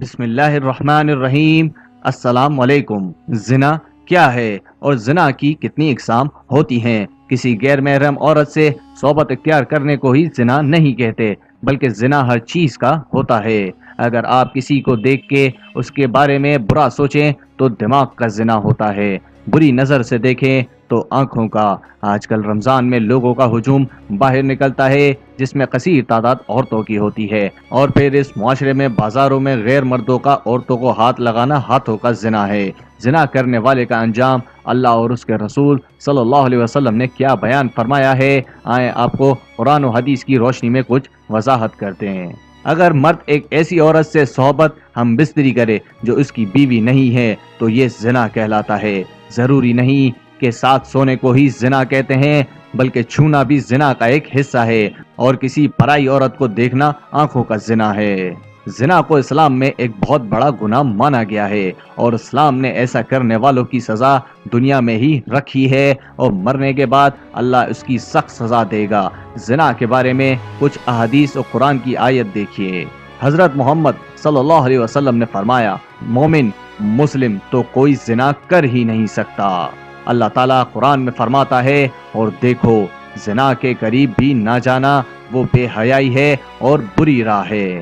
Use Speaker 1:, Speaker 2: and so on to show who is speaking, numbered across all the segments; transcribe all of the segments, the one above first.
Speaker 1: بسم اللہ الرحمن الرحیم۔ السلام علیکم۔ زنا کیا ہے اور زنا کی کتنی اقسام ہوتی ہیں؟ کسی غیر محرم عورت سے صحبت اختیار کرنے کو ہی زنا نہیں کہتے، بلکہ زنا ہر چیز کا ہوتا ہے۔ اگر آپ کسی کو دیکھ کے اس کے بارے میں برا سوچیں تو دماغ کا زنا ہوتا ہے، بری نظر سے دیکھیں تو آنکھوں کا۔ آج کل رمضان میں لوگوں کا ہجوم باہر نکلتا ہے جس میں کثیر تعداد عورتوں کی ہوتی ہے، اور پھر اس معاشرے میں بازاروں میں غیر مردوں کا عورتوں کو ہاتھ لگانا ہاتھوں کا زنا ہے۔ زنا کرنے والے کا انجام اللہ اور اس کے رسول صلی اللہ علیہ وسلم نے کیا بیان فرمایا ہے، آئیں آپ کو قرآن و حدیث کی روشنی میں کچھ وضاحت کرتے ہیں۔ اگر مرد ایک ایسی عورت سے صحبت ہم بستری کرے جو اس کی بیوی نہیں ہے تو یہ زنا کہلاتا ہے۔ ضروری نہیں کہ ساتھ سونے کو ہی زنا کہتے ہیں، بلکہ چھونا بھی زنا کا ایک حصہ ہے، اور کسی پرائی عورت کو دیکھنا آنکھوں کا زنا ہے۔ زنا کو اسلام میں ایک بہت بڑا گناہ مانا گیا ہے، اور اسلام نے ایسا کرنے والوں کی سزا دنیا میں ہی رکھی ہے، اور مرنے کے بعد اللہ اس کی سخت سزا دے گا۔ زنا کے بارے میں کچھ احادیث اور قرآن کی آیت دیکھیے۔ حضرت محمد صلی اللہ علیہ وسلم نے فرمایا، مومن مسلم تو کوئی زنا کر ہی نہیں سکتا۔ اللہ تعالیٰ قرآن میں فرماتا ہے، اور دیکھو زنا کے قریب بھی نہ جانا، وہ بے حیائی ہے اور بری راہ ہے۔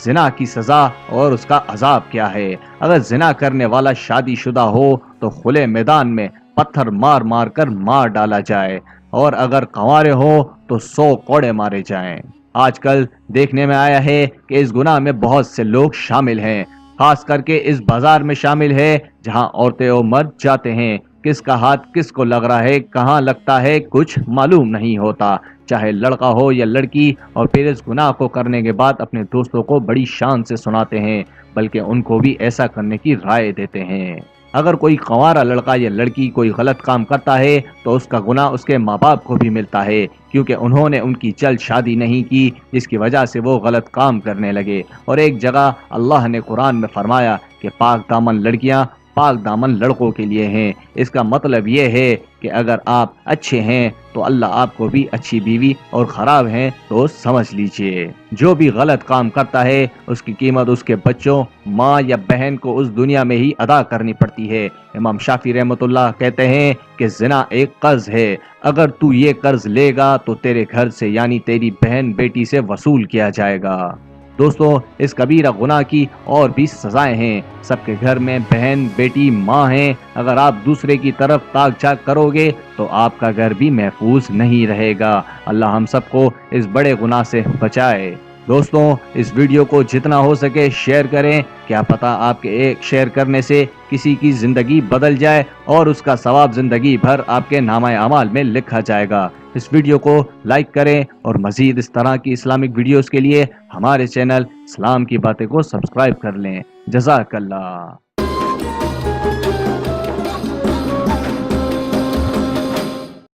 Speaker 1: زنا کی سزا اور اس کا عذاب کیا ہے؟ اگر زنا کرنے والا شادی شدہ ہو تو کھلے میدان میں پتھر مار مار کر مار ڈالا جائے، اور اگر کنوارے ہو تو 100 کوڑے مارے جائیں۔ آج کل دیکھنے میں آیا ہے کہ اس گناہ میں بہت سے لوگ شامل ہیں، خاص کر کے اس بازار میں شامل ہے جہاں عورتیں اور مرد جاتے ہیں۔ کس کا ہاتھ کس کو لگ رہا ہے، کہاں لگتا ہے، کچھ معلوم نہیں ہوتا، چاہے لڑکا ہو یا لڑکی، اور پھر اس گناہ کو کرنے کے بعد اپنے دوستوں کو بڑی شان سے سناتے ہیں، بلکہ ان کو بھی ایسا کرنے کی رائے دیتے ہیں۔ اگر کوئی کنوارا لڑکا یا لڑکی کوئی غلط کام کرتا ہے تو اس کا گناہ اس کے ماں باپ کو بھی ملتا ہے، کیونکہ انہوں نے ان کی جلد شادی نہیں کی، جس کی وجہ سے وہ غلط کام کرنے لگے۔ اور ایک جگہ اللہ نے قرآن میں فرمایا کہ پاک دامن لڑکیاں پاک دامن لڑکوں کے لیے ہیں۔ اس کا مطلب یہ ہے کہ اگر آپ اچھے ہیں تو اللہ آپ کو بھی اچھی بیوی، اور خراب ہیں تو سمجھ لیجئے جو بھی غلط کام کرتا ہے اس کی قیمت اس کے بچوں، ماں یا بہن کو اس دنیا میں ہی ادا کرنی پڑتی ہے۔ امام شافعی رحمۃ اللہ کہتے ہیں کہ زنا ایک قرض ہے، اگر تو یہ قرض لے گا تو تیرے گھر سے یعنی تیری بہن بیٹی سے وصول کیا جائے گا۔ دوستو، اس کبیرہ گناہ کی اور بھی سزائیں ہیں۔ سب کے گھر میں بہن، بیٹی، ماں ہیں، اگر آپ دوسرے کی طرف تاک جھانک کرو گے تو آپ کا گھر بھی محفوظ نہیں رہے گا۔ اللہ ہم سب کو اس بڑے گناہ سے بچائے۔ دوستوں، اس ویڈیو کو جتنا ہو سکے شیئر کریں، کیا پتہ آپ کے ایک شیئر کرنے سے کسی کی زندگی بدل جائے اور اس کا ثواب زندگی بھر آپ کے نامہ اعمال میں لکھا جائے گا۔ اس ویڈیو کو لائک کریں، اور مزید اس طرح کی اسلامک ویڈیوز کے لیے ہمارے چینل اسلام کی باتیں کو سبسکرائب کر لیں۔ جزاک اللہ۔